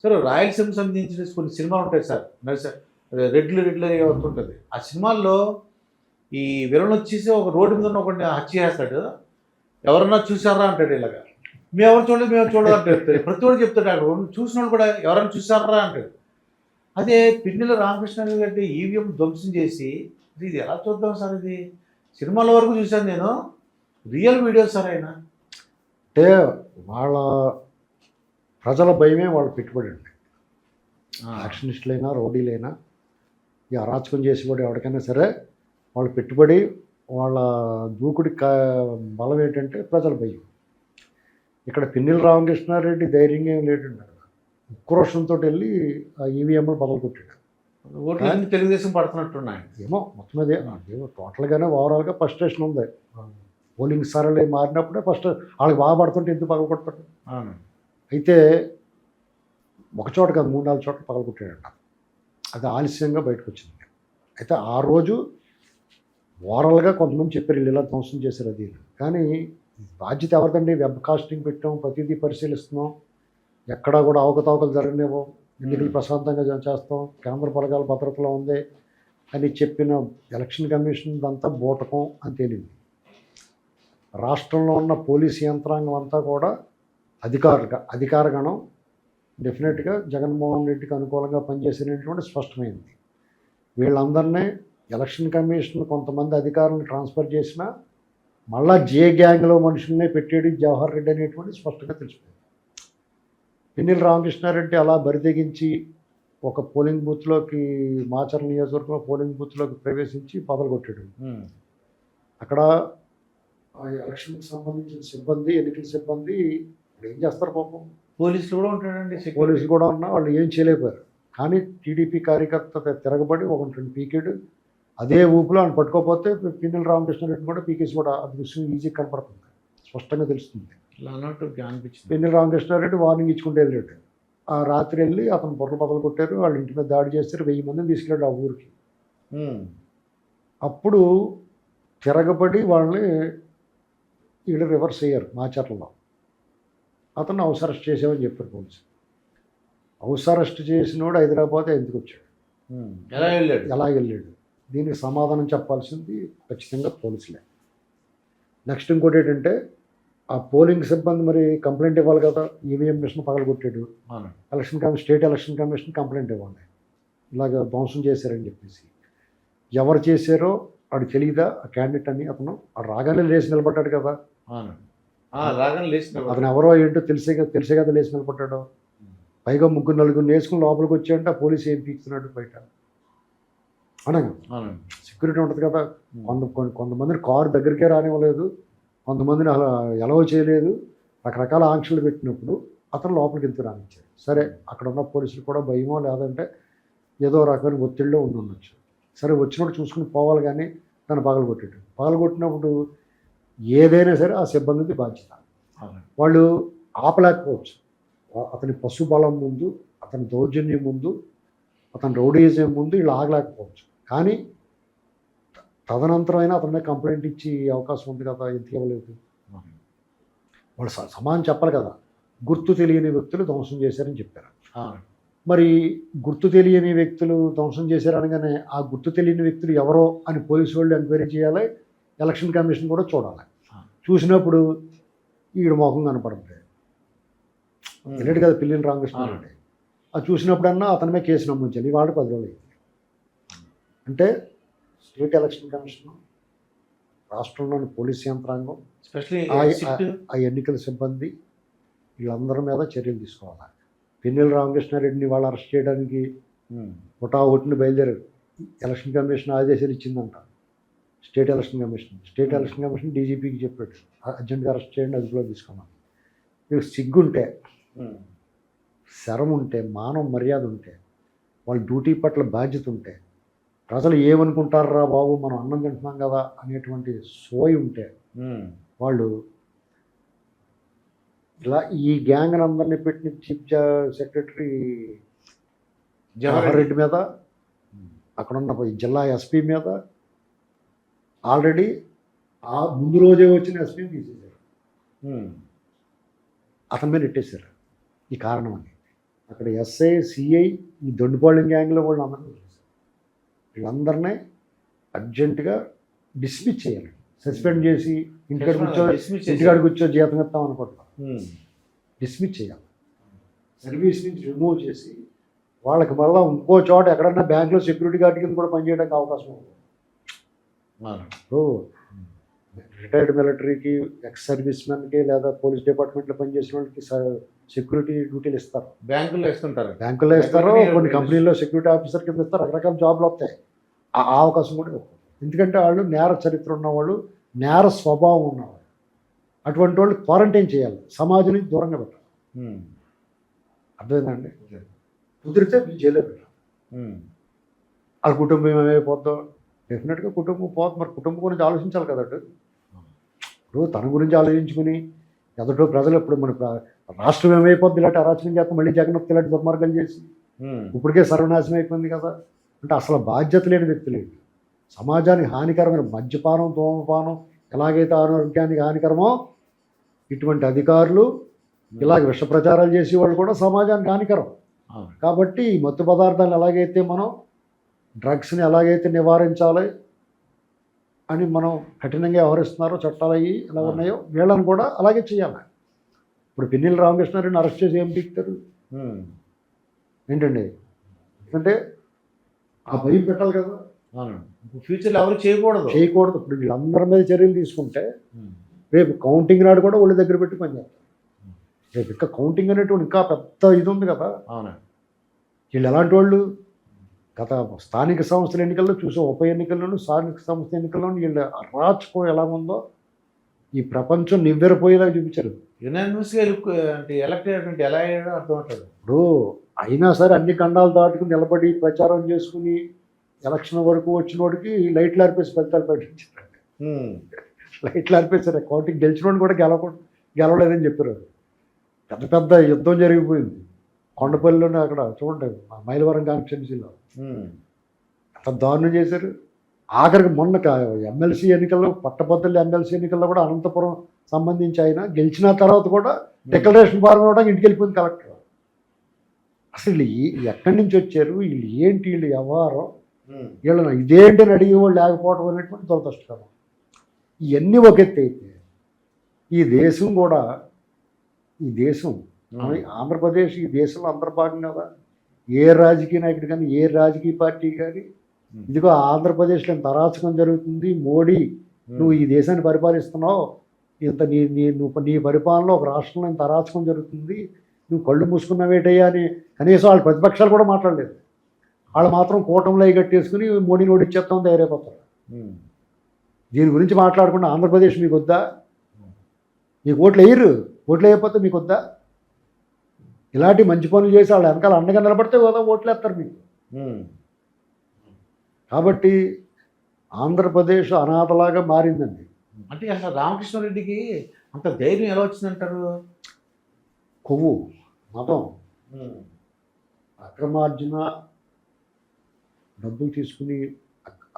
Sir Rayalaseema సంబంధించిన కొన్ని సినిమాలు ఉంటాయి సార్. రెడ్లు రెడ్లు అని వస్తుంటుంది. ఆ సినిమాల్లో ఈ విలన్ వచ్చేసి ఒక రోడ్డు మీద ఉన్న ఒకడిని హత్య చేస్తాడు. ఎవరన్నా చూసారా అంటాడు ఇలాగా. మేము ఎవరు చూడలేదు, మేము చూడలేదు అంటే ప్రతి ఒక్కరు చెప్తాడు. అక్కడ చూసిన వాళ్ళు కూడా ఎవరైనా చూసారా అంటాడు. అదే పిన్నెల రామకృష్ణ గారి ఈవీఎం ధ్వంసం చేసి ఇది ఎలా చూద్దాం సార్, ఇది సినిమాల వరకు చూశాను నేను, రియల్ వీడియో సార్ ఆయన. అంటే వాళ్ళ ప్రజల భయమే వాళ్ళ పెట్టుబడి అండి. యాక్షనిస్టులైనా రౌడీలైనా ఈ అరాచకం చేసేవాడు ఎవరికైనా సరే వాళ్ళ పెట్టుబడి, వాళ్ళ దూకుడి బలం ఏంటంటే ప్రజల భయం. ఇక్కడ పిన్నెల రామకృష్ణారెడ్డి ధైర్యంగా ఏం లేడండి. ఉక్రోషంతో వెళ్ళి ఆ ఈవీఎంలు బదులు కొట్టాడు. ఓట్లు తెలుగుదేశం పడుతున్నట్టున్నాయి ఏమో మొత్తం అదే టోటల్గానే ఓవరాల్గా ఫ్రస్ట్రేషన్ ఉంది. పోలింగ్ సరళి మారినప్పుడే ఫస్ట్ వాళ్ళకి బాగా పడుతుంటే ఎందుకు పగల కొడతాడు. అయితే ఒకచోట కాదు 3-4 చోట్ల పగల కొట్టాడంట. అది ఆలస్యంగా బయటకు వచ్చింది. అయితే ఆ రోజు ఓవరాల్గా కొంతమంది చెప్పారు వీళ్ళు ఇలా ధ్వంసం చేశారు అది. కానీ బాధ్యత ఎవరిదండి? వెబ్ కాస్టింగ్ పెట్టాం, ప్రతిదీ పరిశీలిస్తున్నాం, ఎక్కడా కూడా అవకతవకలు జరగనివ్వం, ఎన్నికలు ప్రశాంతంగా చేస్తాం, కేంద్ర బలగాల భద్రతలో ఉంది అని చెప్పిన ఎలక్షన్ కమిషన్ అంతా బూటకం అని తేలింది. రాష్ట్రంలో ఉన్న పోలీసు యంత్రాంగం అంతా కూడా అధికారగణం డెఫినెట్గా జగన్మోహన్ రెడ్డికి అనుకూలంగా పనిచేసినటువంటి స్పష్టమైంది. వీళ్ళందరినీ ఎలక్షన్ కమిషన్ కొంతమంది అధికారులను ట్రాన్స్ఫర్ చేసినా మళ్ళా జే గ్యాంగ్లో మనుషులనే పెట్టేది జవహర్ రెడ్డి అనేటువంటి స్పష్టంగా తెలిసిపోయింది. పిన్నెల రామకృష్ణారెడ్డి అలా బరితెగించి ఒక పోలింగ్ బూత్లోకి, మాచర్ల నియోజకవర్గంలో పోలింగ్ బూత్లోకి ప్రవేశించి బదలు కొట్టాడు. అక్కడ ఎలక్షన్కి సంబంధించిన సిబ్బంది, ఎన్నికల సిబ్బంది ఏం చేస్తారు పాపం, పోలీసులు కూడా ఉంటాడండి, పోలీసులు కూడా ఉన్నా వాళ్ళు ఏం చేయలేకపోయారు. కానీ టీడీపీ కార్యకర్త తిరగబడి ఒకటి పీకేడు. అదే ఊపులో ఆయన పట్టుకోకపోతే పిన్నెల రామకృష్ణారెడ్డి కూడా పీకేసి కూడా అది విషయం ఈజీ కనపడుతుంది, స్పష్టంగా తెలుస్తుంది. అనిపించింది. పిన్నెల రామకృష్ణారెడ్డి వార్నింగ్ ఇచ్చుకుంటూ వెళ్ళాడు. ఆ రాత్రి వెళ్ళి అతను బుర్రలు బదులు కొట్టారు, వాళ్ళ ఇంటి మీద దాడి చేస్తారు, 1000 మందిని తీసుకెళ్ళాడు ఆ ఊరికి. అప్పుడు తిరగబడి వాళ్ళని వీళ్ళు రివర్స్ అయ్యారు మాచర్లలో. అతను హౌస్ అరెస్ట్ చేసామని చెప్పారు పోలీసు. హౌస్ అరెస్ట్ చేసినోడు హైదరాబాద్ ఎందుకు వచ్చాడు, ఎలా వెళ్ళాడు, దీనికి సమాధానం చెప్పాల్సింది ఖచ్చితంగా పోలీసులే. నెక్స్ట్ ఇంకోటి ఏంటంటే ఆ పోలింగ్ సిబ్బంది మరి కంప్లైంట్ ఇవ్వాలి కదా, ఈవీఎం మిషన్ పగలగొట్టాడు, స్టేట్ ఎలక్షన్ కమిషన్ కంప్లైంట్ ఇవ్వండి ఇలాగ ధ్వంసం చేశారని చెప్పేసి. ఎవరు చేశారో వాడు తెలియదా ఆ క్యాండిడేట్ అని. అతను రాగానే లేచి నిలబడ్డాడు కదా, అతను ఎవరో ఏంటో తెలిసే కదా లేచి నిలబడ్డాడు. పైగా 3-4 వేసుకుని లోపలికి వచ్చాయంటే ఆ పోలీసు ఏం పీకుతున్నాడు బయట అనగా. సెక్యూరిటీ ఉంటుంది కదా, కొంతమందిని కారు దగ్గరికే రానివ్వలేదు, కొంతమందిని అలా ఎలవ చేయలేదు, రకరకాల ఆంక్షలు పెట్టినప్పుడు అతను లోపలికి వెళ్తూ రానిచ్చాడు. సరే అక్కడ ఉన్న పోలీసులు కూడా భయమో లేదంటే ఏదో రకమైన ఒత్తిడిలో ఉండొచ్చు. సరే వచ్చినప్పుడు చూసుకుని పోవాలి, కానీ దాన్ని పగలగొట్టినప్పుడు ఏదైనా సరే ఆ సిబ్బందికి బాధ్యత. వాళ్ళు ఆపలేకపోవచ్చు. అతని పశుబలం ముందు, అతని దౌర్జన్యం ముందు, అతని రౌడీజం ముందు వీళ్ళు ఆగలేకపోవచ్చు. కానీ తదనంతరమైనా అతని కంప్లైంట్ ఇచ్చి అవకాశం ఉంది కదా, ఎందుకు ఇవ్వలేదు? వాళ్ళు సమానం చెప్పాలి కదా. గుర్తు తెలియని వ్యక్తులు ధ్వంసం చేశారని చెప్పారు. మరి గుర్తు తెలియని వ్యక్తులు ధ్వంసం చేశారు అనగానే ఆ గుర్తు తెలియని వ్యక్తులు ఎవరో అని పోలీసు వాళ్ళు ఎంక్వైరీ చేయాలి, ఎలక్షన్ కమిషన్ కూడా చూడాలి. చూసినప్పుడు ఈడు మోహం కనపడుతుంది వెళ్ళాడు కదా పిన్నెల రామకృష్ణారెడ్డి. అది చూసినప్పుడన్నా అతని కేసు నమోదించాలి. వాళ్ళు 10 రోజులు అయింది. అంటే స్టేట్ ఎలక్షన్ కమిషన్, రాష్ట్రంలోని పోలీస్ యంత్రాంగం, స్పెషల్లీ ఆ ఎన్నికల సిబ్బంది వీళ్ళందరి మీద చర్యలు తీసుకోవాలి. పిన్నెల రామకృష్ణారెడ్డిని వాళ్ళు అరెస్ట్ చేయడానికి ఒకటిని బయలుదేరారు. ఎలక్షన్ కమిషన్ ఆదేశాలు ఇచ్చిందంట. స్టేట్ ఎలక్షన్ కమిషన్ డీజీపీకి చెప్పాడు అర్జెంట్గా అరెస్ట్ చేయండి, అదుపులో తీసుకున్నాను. వీళ్ళు సిగ్గుంటే, శరం ఉంటే, మానవ మర్యాద ఉంటే, వాళ్ళ డ్యూటీ పట్ల బాధ్యత ఉంటే, ప్రజలు ఏమనుకుంటారా బాబు మనం అన్నం తింటున్నాం కదా అనేటువంటి సోయి ఉంటే వాళ్ళు ఇలా ఈ గ్యాంగ్ అందరినీ పెట్టిన చీఫ్ సెక్రటరీ జవహర్ రెడ్డి మీద, అక్కడున్న జిల్లా ఎస్పీ మీద ఆల్రెడీ ఆ ముందు రోజే వచ్చిన ఎస్పీని తీసేశారు, అతని మీద నెట్టేశారు ఈ కారణం అని. అక్కడ ఎస్ఐ సిఐ ఈ దొండిపాళెం గ్యాంగ్లో వాళ్ళు అందరూ వీళ్ళందరినీ అర్జెంటుగా డిస్మిస్ చేయాలి, సస్పెండ్ చేసి ఇంటికాడ కూర్చో జీతం ఇస్తాం అనుకుంటున్నాం. డిస్మిస్ చేయాలి, సర్వీస్ నుంచి రిమూవ్ చేసి వాళ్ళకి మళ్ళీ ఇంకో చోట ఎక్కడన్నా బ్యాంకులో సెక్యూరిటీ గార్డ్ కింద కూడా పనిచేయడానికి అవకాశం ఉంది. ఇప్పుడు రిటైర్డ్ మిలిటరీకి, ఎక్స్ సర్వీస్ మెన్కి లేదా పోలీస్ డిపార్ట్మెంట్లో పనిచేసిన వాళ్ళకి సెక్యూరిటీ డ్యూటీలు ఇస్తారు, బ్యాంకుల్లో ఇస్తారు, కొన్ని కంపెనీల్లో సెక్యూరిటీ ఆఫీసర్ కింద ఇస్తారు, రకరకాల జాబ్లు వస్తాయి. ఆ అవకాశం కూడా ఇవ్వదు. ఎందుకంటే వాళ్ళు నేర చరిత్ర ఉన్నవాళ్ళు, నేర స్వభావం ఉన్నవాళ్ళు, అటువంటి వాళ్ళు క్వారంటైన్ చేయాలి, సమాజం నుంచి దూరంగా పెట్టాలి. అర్థమైందండి? కుదిరితే జైల్లో పెట్టాలి. వాళ్ళ కుటుంబం ఏమైపోద్దో డెఫినెట్గా కుటుంబం పోతుంది. మరి కుటుంబం గురించి ఆలోచించాలి కదట. ఇప్పుడు తన గురించి ఆలోచించుకుని ఎదుటో ప్రజలు ఇప్పుడు మన రాష్ట్రం ఏమైపోద్ది ఇలాంటి అరాచకం చేస్తాం, మళ్ళీ జగన్మోహన్ ఇలాంటి దుర్మార్గాలు చేసి ఇప్పటికే సర్వనాశనం అయిపోయింది కదా అంటే అసలు బాధ్యత లేని వ్యక్తులు. సమాజానికి హానికరమైన మద్యపానం, ధూమపానం ఎలాగైతే ఆరోగ్యానికి హానికరమో ఇటువంటి అధికారులు ఇలాగ విష ప్రచారాలు చేసేవాళ్ళు కూడా సమాజానికి హానికరం. కాబట్టి ఈ మత్తు పదార్థాలను ఎలాగైతే మనం డ్రగ్స్ని ఎలాగైతే నివారించాలి అని మనం కఠినంగా వ్యవహరిస్తున్నారో, చట్టాలు అవి ఎలా ఉన్నాయో వీళ్ళని కూడా అలాగే చేయాలి. ఇప్పుడు పిన్నెల్లి రామకృష్ణారెడ్డిని అరెస్ట్ చేసి ఏం పీకుతారు ఏంటండి? ఎందుకంటే ఆ భయం పెట్టాలి కదా. ఫ్యూచర్లో ఎవరు చేయకూడదు. ఇప్పుడు వీళ్ళందరి మీద చర్యలు తీసుకుంటే రేపు కౌంటింగ్ నాడు కూడా ఒళ్ళు దగ్గర పెట్టి పనిచేస్తారు. రేపు ఇంకా కౌంటింగ్ అనేటువంటి ఇంకా పెద్ద ఇది ఉంది కదా. వీళ్ళు ఎలాంటి వాళ్ళు? గత స్థానిక సంస్థల ఎన్నికల్లో చూసే, ఉప ఎన్నికల్లోనూ స్థానిక సంస్థ ఎన్నికల్లోనూ వీళ్ళ అరాచకం ఎలా ఉందో ఈ ప్రపంచం నివ్వెరపోయేలా చూపించారు. యునానిమస్గా అంటే ఎలక్ట్ అయ్యేటువంటి ఎలా అయ్యాడో అర్థం అవుతుంది. ఇప్పుడు అయినా సరే అన్ని ఖండాలు దాటుకుని నిలబడి ప్రచారం చేసుకుని ఎలక్షన్ వరకు వచ్చిన వాడికి లైట్లు ఆర్పేసి ఫలితాలు ప్రకటించారు. లైట్లు ఆర్పేసారు. కౌంటింగ్ గెలిచిన కూడా గెలవలేదని చెప్పారు. పెద్ద పెద్ద యుద్ధం జరిగిపోయింది కొండపల్లిలోనే. అక్కడ చూడండి మైలవరం కాన్స్టిట్యున్సీలో అంత దారుణం చేశారు. ఆఖరికి మొన్న ఎమ్మెల్సీ ఎన్నికల్లో, పట్టభద్రుల ఎమ్మెల్సీ ఎన్నికల్లో కూడా అనంతపురం సంబంధించి ఆయన గెలిచిన తర్వాత కూడా డిక్లరేషన్ ఫారం ఇవ్వడానికి ఇంటికి వెళ్ళిపోయింది కలెక్టర్. అసలు వీళ్ళు ఎక్కడి నుంచి వచ్చారు, వీళ్ళు ఏంటి, వీళ్ళు వ్యవహారం, వీళ్ళని ఇదేంటని అడిగేవాళ్ళు లేకపోవడం అనేటువంటి దురదృష్టకరం. ఇవన్నీ ఒక ఎత్తు అయితే ఈ దేశం కూడా, ఈ దేశం ఆంధ్రప్రదేశ్ ఈ దేశంలో అంతర్భాగం కదా. ఏ రాజకీయ నాయకుడు కానీ, ఏ రాజకీయ పార్టీ కానీ ఇదిగో ఆంధ్రప్రదేశ్లో ఇంత అరాచకం జరుగుతుంది, మోడీ నువ్వు ఈ దేశాన్ని పరిపాలిస్తున్నావు, ఇంత నీ పరిపాలనలో ఒక రాష్ట్రంలో ఇంత అరాచకం జరుగుతుంది, నువ్వు కళ్ళు మూసుకున్నావేటయ్యా అని కనీసం వాళ్ళ ప్రతిపక్షాలు కూడా మాట్లాడలేదు. వాళ్ళు మాత్రం కూటమిలో కట్టేసుకుని మోడీని ఓడిచ్చేస్తాం తయారైపోతారు. దీని గురించి మాట్లాడకుండా ఆంధ్రప్రదేశ్ మీకు వద్దా? మీకు ఓట్లు వేయరు, ఓట్లు వేయకపోతే మీకు వద్దా? ఇలాంటి మంచి పనులు చేసి వాళ్ళు వెనకాల అండగా నిలబడితే కదా ఓట్లు వేస్తారు మీకు. కాబట్టి ఆంధ్రప్రదేశ్ అనాథలాగా మారిందండి. అంటే అసలు రామకృష్ణారెడ్డికి అంత ధైర్యం ఎలా వచ్చిందంటారు? కొవ్వు, మతం, అక్రమార్జన, డబ్బులు తీసుకుని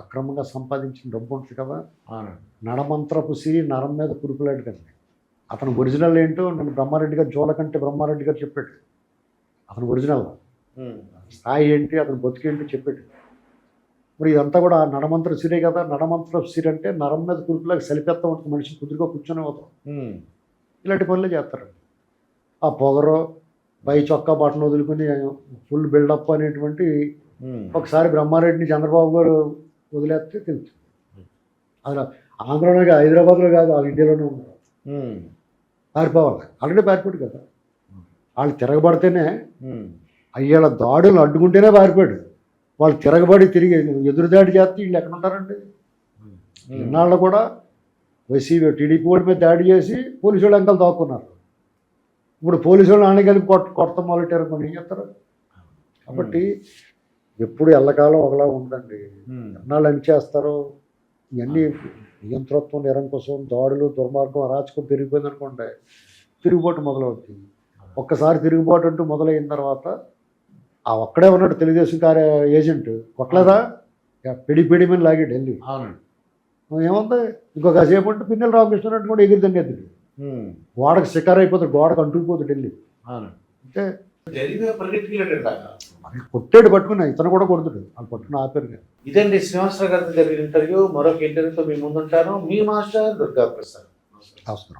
అక్రమంగా సంపాదించిన డబ్బు ఉంటుంది కదా, నడమంత్రపు సిరి నరం మీద కురుకులాడు కదా. అతను ఒరిజినల్ ఏంటో నన్ను బ్రహ్మారెడ్డి గారు, జోలకంటే బ్రహ్మారెడ్డి గారు చెప్పాడు. అతను ఒరిజినల్ స్థాయి ఏంటి, అతను బతికేంటి చెప్పాడు. మరి ఇదంతా కూడా నడమంత్ర సిరే కదా. నడమంత్ర సిరి అంటే నరం మీద కురుకులాగా సలిపెత్తా ఉంటుంది, మనిషి కుదురుగా కూర్చొని అవుతాం. ఇలాంటి పనులే చేస్తారు. ఆ పొగరో, పై చొక్కా బట్టను వదులుకుని ఫుల్ బిల్డప్ అనేటువంటి ఒకసారి బ్రహ్మారెడ్డిని చంద్రబాబు గారు వదిలేస్తే తెలుస్తుంది. అది ఆంధ్రలో హైదరాబాద్లో కాదు, వాళ్ళు ఇండియాలోనే ఉన్నారు. పారిపోవాలి, ఆల్రెడీ పారిపోయాడు కదా. వాళ్ళు తిరగబడితేనే అయ్యేళ్ళ దాడులు అడ్డుకుంటేనే పారిపోయాడు. వాళ్ళు తిరగబడి తిరిగి ఎదురుదాడి చేస్తే వీళ్ళు ఎక్కడ ఉంటారండి? ఇన్నాళ్ళు కూడా టీడీపీ వాడి మీద దాడి చేసి పోలీసు వాళ్ళు వెంకలు దాక్కున్నారు. ఇప్పుడు పోలీసు వాళ్ళు నాన్న కలిపి కొడతాం మొదలెట్టారు, కొన్ని ఏం చేస్తారు? కాబట్టి ఎప్పుడు ఎల్లకాలం ఒకలా ఉందండి. ఎన్నాళ్ళు అని చేస్తారో ఇవన్నీ నియంతృత్వం, నిరంకుశం, దాడులు, దుర్మార్గం, అరాచకం పెరిగిపోయింది అనుకోండి, తిరుగుబాటు మొదలవుతుంది. ఒక్కసారి తిరుగుబాటు అంటూ మొదలైన తర్వాత ఆ ఒక్కడే ఉన్నాడు తెలుగుదేశం ఏజెంట్ కొట్టలేదా, పిడి మీద లాగాడు వెళ్ళి. ఏముంది ఇంకొక కాసేపు అంటే పిన్నెల్లి రామకృష్ణారెడ్డి కూడా ఎగిరిదండి ఎదురు గోడకు షికారు అయిపోతాడు, గోడకు అంటుకుపోతాడు వెళ్ళి. అంటే జరిగిన పరిగెట్టుకెళ్ళాడు. మరి కొట్టాడు పట్టుకుని, ఇతను కూడా కొడుతుడు, వాళ్ళు పట్టుకుని ఆపారు కదా. ఇదండి శ్రీనివాసరావు గారితో జరిగిన ఇంటర్వ్యూ. మరొక ఇంటర్వ్యూతో మీ ముందుంటాను. మీ మాస్టర్ దుర్గా ప్రసాద్. అవసరం.